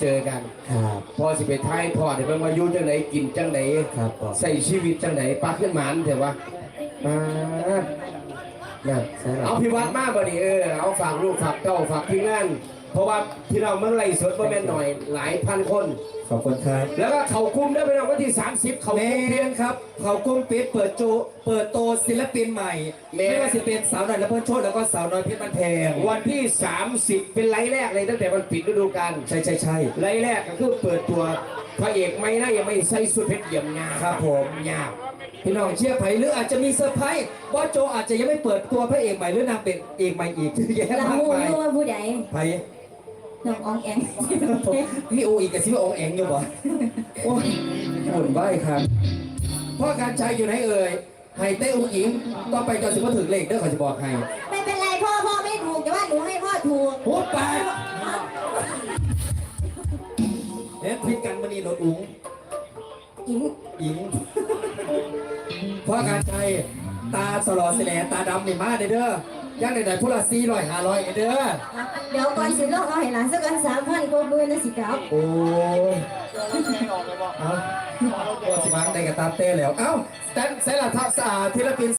เจอกันครับพอสิไปไทยพอเดี๋ยวมันมาอยู่จังไหนกินจังไหนครับใส่ชีวิตจังไหนปากขึ้นหมันเถอะวะเนี่ยใช่หรอเอาพิวัตรมากกว่านี้เอาฝากลูกฝากเต้าฝากที่งานเพราะว่าที่เราเมื่อไรสดเมื่อแม่หน่อยหลายพันคนขอบคุณครับแล้วก็เขาคุ้มได้ไปแล้ววันที่30เขาคุ้มเพียนครับเขากุ้งปิดเปิดโตศิลปินใหม่ไม่ว่าจะเป็นสาวน้อยและเพื่อนโชดแล้วก็สาวน้อยเพชรบันแพงวันที่30เป็นไลฟ์แรกเลยตั้งแต่มันปิดฤดูกาลใช่ ไลฟ์แรกก็คือเปิดตัวพระเอกไม่นะยังไม่ใส่สุดเพชรเยี่ยมงาครับผมยาพี่น้องเชียร์ไผ่หรืออาจจะมีเซอร์ไพรส์บอสโจอาจจะยังไม่เปิดตัวพระเอกใหม่หรือนางเป็นเอกใหม่อีกแยะเรามากมายรู้ว่าผู้ใดไผ่น้องอองแอง พี่โออีกกับซิว่าองแองอยู่บ่โอ้ยหุ่นไหวครับพ่อการชัยอยู่ไหนเอ่ยไฮเต้อุ้งอิงต้องไปจนถึงว่าถึงเลขเด้อขอจะบอกให้ ไม่เป็นไรพ่อไม่ถูกแต่ว่าหนูให้พ่อถูกหัวแปดเล่นพิษกันมันนี่รถอุ้งอิงพ่อการชัยตาสลอเสลตาดำนี่มาเด้อย่างไหนๆพวกเรา400-500เด้อเดี๋ยวก่อนสิลอกเอาให้หลานสักกัน3,000กว่าเบอร์นะสิครับโอ้ยเอาตัวสิบังได้กับตามเต้แล้วเอ้าสแตนเซลล์ทักษะศิลปิน